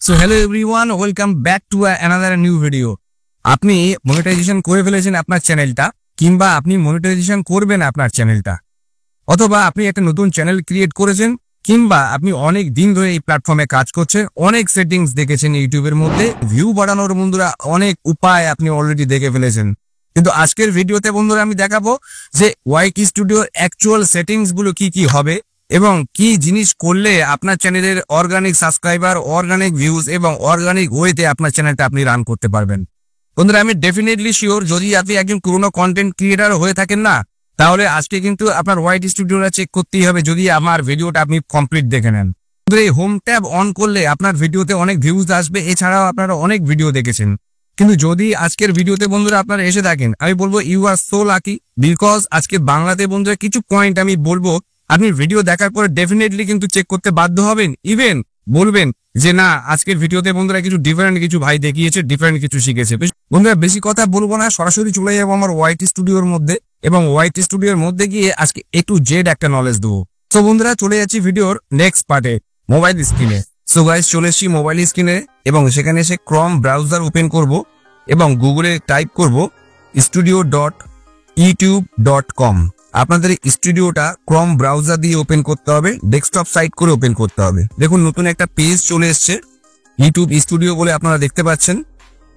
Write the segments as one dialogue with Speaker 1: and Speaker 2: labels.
Speaker 1: So hello everyone, welcome back to another new video. আপনি monetization করে ফেলেছেন আপনার চ্যানেলটা, কিংবা আপনি মনিটাইজেশন করবেন আপনার চ্যানেলটা, অথবা আপনি একটা নতুন চ্যানেল ক্রিয়েট করেছেন, কিংবা আপনি অনেক দিন ধরে এই প্ল্যাটফর্মে কাজ করছেন, অনেক সেটিংস দেখেছেন ইউটিউবের মধ্যে, ভিউ বাড়ানোর বন্ধুরা অনেক উপায় আপনি অলরেডি দেখে ফেলেছেন। কিন্তু আজকের ভিডিওতে বন্ধুরা আমি দেখাবো যে ওয়াইক স্টুডিওর অ্যাকচুয়াল সেটিংস গুলো কি কি হবে এবং কি জিনিস করলে আপনার চ্যানেলের অর্গানিক সাবস্ক্রাইবার, অর্গানিক ভিউজ এবং অর্গানিক ওয়েতে আপনার চ্যানেলটা আপনি রান করতে পারবেন। বন্ধুরা আমি ডেফিনেটলি শিওর, যদি আপনি একজন পুরোনো কন্টেন্ট ক্রিয়েটার হয়ে থাকেন না, তাহলে আজকে কিন্তু আপনার ওয়াইট স্টুডিওটা চেক করতেই হবে, যদি আমার ভিডিওটা আপনি কমপ্লিট দেখে নেন। এই হোম ট্যাব অন করলে আপনার ভিডিওতে অনেক ভিউজ আসবে, এছাড়াও আপনারা অনেক ভিডিও দেখেছেন। কিন্তু যদি আজকের ভিডিওতে বন্ধুরা আপনারা এসে থাকেন, আমি বলবো you are so lucky, because আজকে বাংলাতে বন্ধুরা কিছু পয়েন্ট আমি বলবো, আপনি ভিডিও দেখার পরে ডেফিনেটলি কিন্তু চেক করতে বাধ্য হবেন, ইভেন বলবেন যে না, আজকের ভিডিওতে বন্ধুরা কিছু ডিফারেন্ট কিছু ভাই দেখিয়েছে, ডিফারেন্ট কিছু শিখেছে। বন্ধুরা বেশি কথা বলবো না, সরাসরি চলে যাবো আমার ওয়াইট স্টুডিওর মধ্যে, এবং ওয়াইট স্টুডিওর মধ্যে গিয়ে আজকে A to Z একটা নলেজ দেবো। তো বন্ধুরা চলে যাচ্ছি ভিডিওর নেক্সট পার্টে, মোবাইল স্ক্রিনে। সো গাইস চলে এসেছি মোবাইল স্ক্রিনে, এবং সেখানে এসে ক্রম ব্রাউজার ওপেন করব এবং গুগলে টাইপ করব studio.youtube.com। আপনাদের স্টুডিওটা ক্রম ব্রাউজার দিয়ে ওপেন করতে হবে, ডেস্কটপ সাইট করে ওপেন করতে হবে। দেখুন নতুন একটা পেজ চলে এসছে, ইউটিউব স্টুডিও বলে আপনারা দেখতে পাচ্ছেন।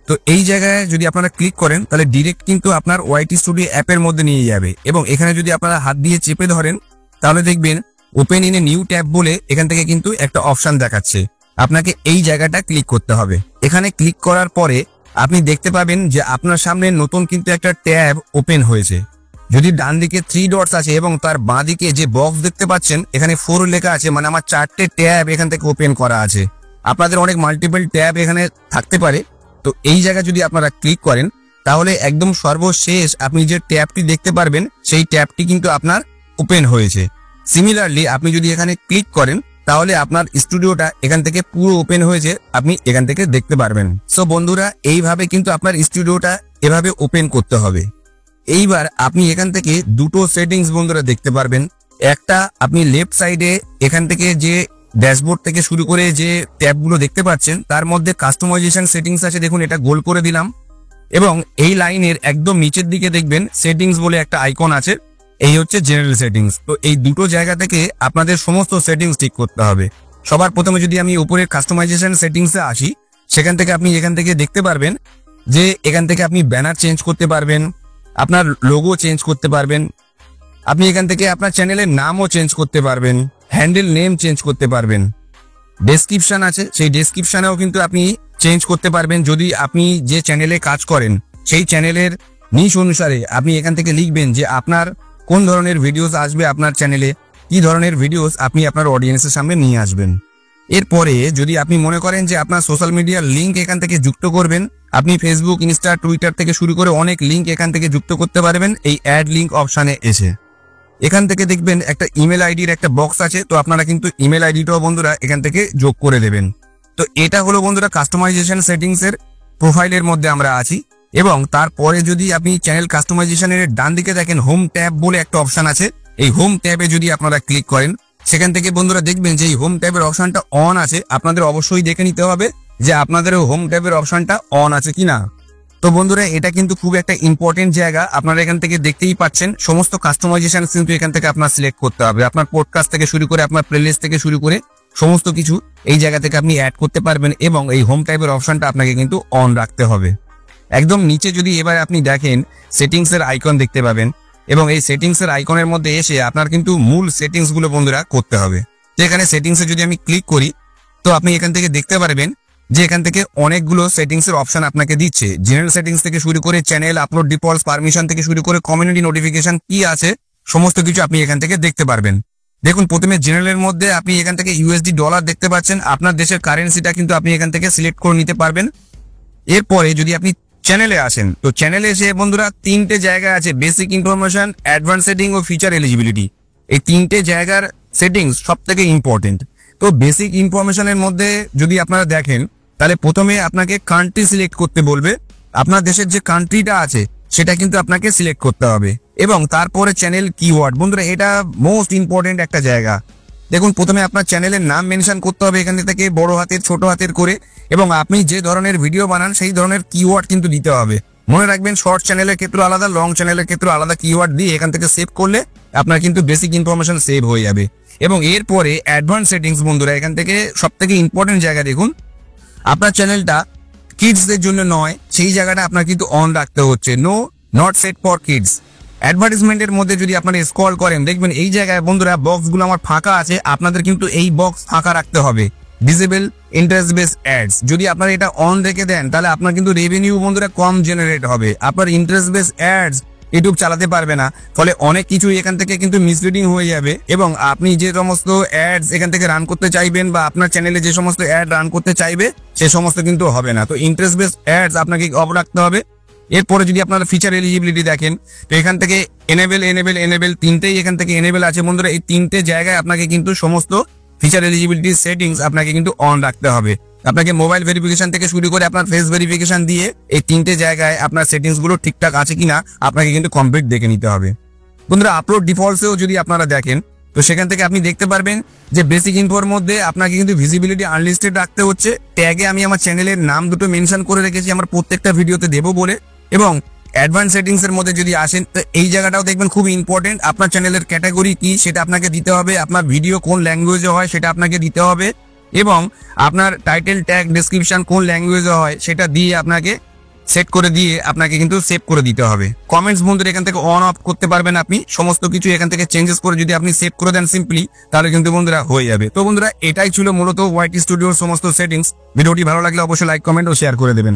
Speaker 1: তো এই জায়গায় যদি আপনারা ক্লিক করেন, তাহলে ডিরেক্ট কিন্তু আপনার ওয়াইট স্টুডিও অ্যাপের মধ্যে নিয়ে যাবে, এবং এখানে যদি আপনারা হাত দিয়ে চেপে ধরেন, তাহলে দেখবেন open in a new tab বলে এখান থেকে কিন্তু একটা অপশন দেখাচ্ছে। আপনাকে এই জায়গাটা ক্লিক করতে হবে। এখানে ক্লিক করার পরে আপনি দেখতে পাবেন যে আপনার সামনে নতুন কিন্তু একটা ট্যাব ওপেন হয়েছে। যদি ডান দিকে 3 ডটস আছে এবং তার বাঁ দিকে যে বক্স দেখতে পাচ্ছেন, এখানে 4 লেখা আছে, মানে আমার 4টে ট্যাব এখান থেকে ওপেন করা আছে। আপনাদের অনেক মাল্টিপল ট্যাব এখানে থাকতে পারে। তো এই জায়গায় যদি আপনারা ক্লিক করেন, তাহলে একদম সর্বশেষ আপনি যে ট্যাবটি দেখতে পারবেন, সেই ট্যাবটি কিন্তু আপনার ওপেন হয়েছে। সিমিলারলি আপনি যদি এখানে ক্লিক করেন, তাহলে আপনার স্টুডিওটা এখান থেকে পুরো ওপেন হয়েছে, আপনি এখান থেকে দেখতে পারবেন। সো বন্ধুরা এইভাবে কিন্তু আপনার স্টুডিওটা এভাবে ওপেন করতে হবে। এইবার আপনি এখান থেকে দুটো সেটিংস বন্ধুরা দেখতে পারবেন। একটা আপনি লেফট সাইডে এখান থেকে যে ড্যাশবোর্ড থেকে শুরু করে যে ট্যাবগুলো দেখতে পাচ্ছেন, তার মধ্যে কাস্টমাইজেশন সেটিংস আছে, দেখুন এটা গোল করে দিলাম। এবং এই লাইনের একদম নিচের দিকে দেখবেন সেটিংস বলে একটা আইকন আছে, এই হচ্ছে জেনারেল সেটিংস। তো এই দুটো জায়গা থেকে আপনাদের সমস্ত সেটিংস ঠিক করতে হবে। সবার প্রথমে যদি আমি উপরে কাস্টমাইজেশন সেটিংসে আসি, সেখান থেকে আপনি এখান থেকে দেখতে পারবেন যে এখান থেকে আপনি ব্যানার চেঞ্জ করতে পারবেন, আপনার লোগো চেঞ্জ করতে পারবেন, আপনি এখান থেকে আপনার চ্যানেলের নামও চেঞ্জ করতে পারবেন, হ্যান্ডেল নেম চেঞ্জ করতে পারবেন, ডেসক্রিপশন আছে, সেই ডেসক্রিপশনেও কিন্তু আপনি চেঞ্জ করতে পারবেন। যদি আপনি যে চ্যানেলে কাজ করেন, সেই চ্যানেলের নিশ অনুসারে আপনি এখান থেকে লিখবেন যে আপনার কোন ধরনের ভিডিওস আসবে আপনার চ্যানেলে, কি ধরনের ভিডিওস আপনি আপনার অডিয়েন্সের সামনে নিয়ে আসবেন। এরপরে যদি আপনি মনে করেন যে আপনার সোশ্যাল মিডিয়ার লিঙ্ক এখান থেকে যুক্ত করবেন, আপনি ফেসবুক, ইনস্টা, টুইটার থেকে শুরু করে অনেক লিঙ্ক এখান থেকে যুক্ত করতে পারবেন এই অ্যাড লিঙ্ক অপশানে এসে। এখান থেকে দেখবেন একটা ইমেল আইডির একটা বক্স আছে, তো আপনারা কিন্তু ইমেল আইডিটাও বন্ধুরা এখান থেকে যোগ করে দেবেন। তো এটা হলো বন্ধুরা কাস্টমাইজেশন সেটিংসের প্রোফাইলের মধ্যে আমরা আছি। এবং তারপরে যদি আপনি চ্যানেল কাস্টমাইজেশনের ডান দিকে দেখেন হোম ট্যাব বলে একটা অপশন আছে, এই হোম ট্যাবে যদি আপনারা ক্লিক করেন, সেখান থেকে বন্ধুরা দেখবেন যে এই হোম ট্যাবের অপশনটা অন আছে। আপনাদের অবশ্যই দেখে নিতে হবে যে আপনাদের হোম ট্যাবের অপশনটা অন আছে কিনা। তো বন্ধুরা এটা কিন্তু খুব একটা ইম্পর্টেন্ট জায়গা, আপনারা এখান থেকে দেখতেই পাচ্ছেন সমস্ত কাস্টমাইজেশন কিন্তু এখান থেকে আপনার সিলেক্ট করতে হবে। আপনার পডকাস্ট থেকে শুরু করে আপনার প্লেলিস্ট থেকে শুরু করে সমস্ত কিছু এই জায়গা থেকে আপনি অ্যাড করতে পারবেন, এবং এই হোম ট্যাবের অপশনটা আপনাকে কিন্তু অন রাখতে হবে। একদম নিচে যদি এবার আপনি দেখেন সেটিংস এর আইকন দেখতে পাবেন, এবং এই সেটিংস এর আইকনের মধ্যে এসে আপনার কিন্তু মূল সেটিংস গুলো বন্ধুরা করতে হবে। তো এখানে সেটিংসে যদি আমি ক্লিক করি, তো আপনি এখান থেকে দেখতে পারবেন যে এখান থেকে অনেকগুলো সেটিংস এর অপশন আপনাকে দিচ্ছে। জেনারেল সেটিংস থেকে শুরু করে চ্যানেল আপলোড ডিফল্টস, পারমিশন থেকে শুরু করে কমিউনিটি নোটিফিকেশন কি আছে সমস্ত কিছু আপনি এখান থেকে দেখতে পারবেন। দেখুন প্রথমে জেনারেলের মধ্যে আপনি এখান থেকে ইউএসডি ডলার দেখতে পাচ্ছেন, আপনার দেশের কারেন্সিটা কিন্তু আপনি এখান থেকে সিলেক্ট করে নিতে পারবেন। এরপরে যদি আপনি চ্যানেলে আসেন, তো চ্যানেলে এসে বন্ধুরা 3টে জায়গা আছে, বেসিক ইনফরমেশন, অ্যাডভান্স সেটিং ও ফিচার এলিজিবিলিটি। এই 3টে জায়গার সেটিংস সব থেকে ইম্পর্টেন্ট। তো বেসিক ইনফরমেশনের মধ্যে যদি আপনারা দেখেন, তাহলে প্রথমে আপনাকে কান্ট্রি সিলেক্ট করতে বলবে। আপনার দেশের যে কান্ট্রিটা আছে সেটা কিন্তু আপনাকে সিলেক্ট করতে হবে, এবং তারপরে চ্যানেল কিওয়ার্ড। বন্ধুরা এটা মোস্ট ইম্পর্টেন্ট একটা জায়গা। দেখুন প্রথমে আপনার চ্যানেলের নাম মেনশন করতে হবে এখান থেকে বড় হাতের ছোট হাতের করে, এবং আপনি যে ধরনের ভিডিও বানান সেই ধরনের কিওয়ার্ড কিন্তু দিতে হবে। মনে রাখবেন শর্ট চ্যানেলের ক্ষেত্রে আলাদা, লং চ্যানেলের ক্ষেত্রে আলাদা কিওয়ার্ড দিয়ে এখান থেকে সেভ করলে আপনার কিন্তু বেসিক ইনফরমেশন সেভ হয়ে যাবে। এবং এরপরে অ্যাডভান্স সেটিংস বন্ধুরা, এখান থেকে সব থেকে ইম্পর্টেন্ট জায়গা দেখুন, আপনার চ্যানেলটা কিডসদের জন্য নয়, সেই জায়গাটা আপনার কিন্তু অন রাখতে হচ্ছে, no not set for kids. অ্যাডভার্টাইজমেন্টের মধ্যে যদি আপনারা স্ক্রল করেন দেখবেন এই জায়গায় বন্ধুরা বক্সগুলো আমার ফাঁকা আছে, আপনাদের কিন্তু এই বক্স ফাঁকা রাখতে হবে। ডিসেবল ইন্টারেস্ট বেস অ্যাডস, যদি আপনারা এটা অন রেখে দেন তাহলে আপনার কিন্তু রেভিনিউ বন্ধুরা কম জেনারেট হবে, আপনার ইন্টারেস্ট বেস অ্যাডস ইউটিউব চালাতে পারবে না, ফলে অনেক কিছু এখান থেকে কিন্তু মিসলিডিং হয়ে যাবে। এবং আপনি যে সমস্ত অ্যাডস এখান থেকে রান করতে চাইবেন বা আপনার চ্যানেলে যে সমস্ত অ্যাড রান করতে চাইবে সে সমস্ত কিন্তু হবে না। তো ইন্টারেস্ট বেস অ্যাডস আপনাকে অফ রাখতে হবে। এরপরে যদি আপনারা ফিচার এলিজিবিলিটি দেখেন তো এখান থেকে এনেবেল তিনটেই এখান থেকে এনেবেল আছে বন্ধুরা। এই তিনটে জায়গায় আপনাকে কিন্তু সমস্ত ফিচার এলিজিবিলিটি সেটিংস আপনাকে কিন্তু অন রাখতে হবে। আপনাকে মোবাইল ভেরিফিকেশন থেকে শুরু করে আপনার ফেস ভেরিফিকেশন দিয়ে এই তিনটে জায়গায় আপনার সেটিংস গুলো ঠিকঠাক আছে কিনা আপনাকে কিন্তু কমপ্লিট দেখে নিতে হবে। বন্ধুরা আপলোড ডিফল্টসেও যদি আপনারা দেখেন তো সেখান থেকে আপনি দেখতে পারবেন যে বেসিক ইনফোর মধ্যে আপনাকে কিন্তু ভিজিবিলিটি আনলিস্টেড রাখতে হচ্ছে। ট্যাগে আমি আমার চ্যানেলের নাম দুটো মেনশন করে রেখেছি আমার প্রত্যেকটা ভিডিওতে দেবো বলে। এবং অ্যাডভান্স সেটিংস এর মধ্যে যদি আসেন তো এই জায়গাটাও দেখবেন খুব ইম্পর্টেন্ট, আপনার চ্যানেলের ক্যাটাগরি কি সেটা আপনাকে দিতে হবে, আপনার ভিডিও কোন ল্যাঙ্গুয়েজে হয় সেটা আপনাকে দিতে হবে, এবং আপনার টাইটেল ট্যাগ ডেসক্রিপশন কোন ল্যাঙ্গুয়েজে হয় সেটা দিয়ে আপনাকে সেট করে দিয়ে আপনাকে কিন্তু সেভ করে দিতে হবে। কমেন্টস বন্ধুরা এখান থেকে অন অফ করতে পারবেন আপনি, সমস্ত কিছু এখান থেকে চেঞ্জেস করে যদি আপনি সেভ করে দেন সিম্পলি তাহলে কিন্তু বন্ধুরা হয়ে যাবে। তো বন্ধুরা এটাই ছিল মূলত ওয়াইটি স্টুডিওর সমস্ত সেটিংস। ভিডিওটি ভালো লাগলে অবশ্যই লাইক কমেন্ট ও শেয়ার করে দেবেন।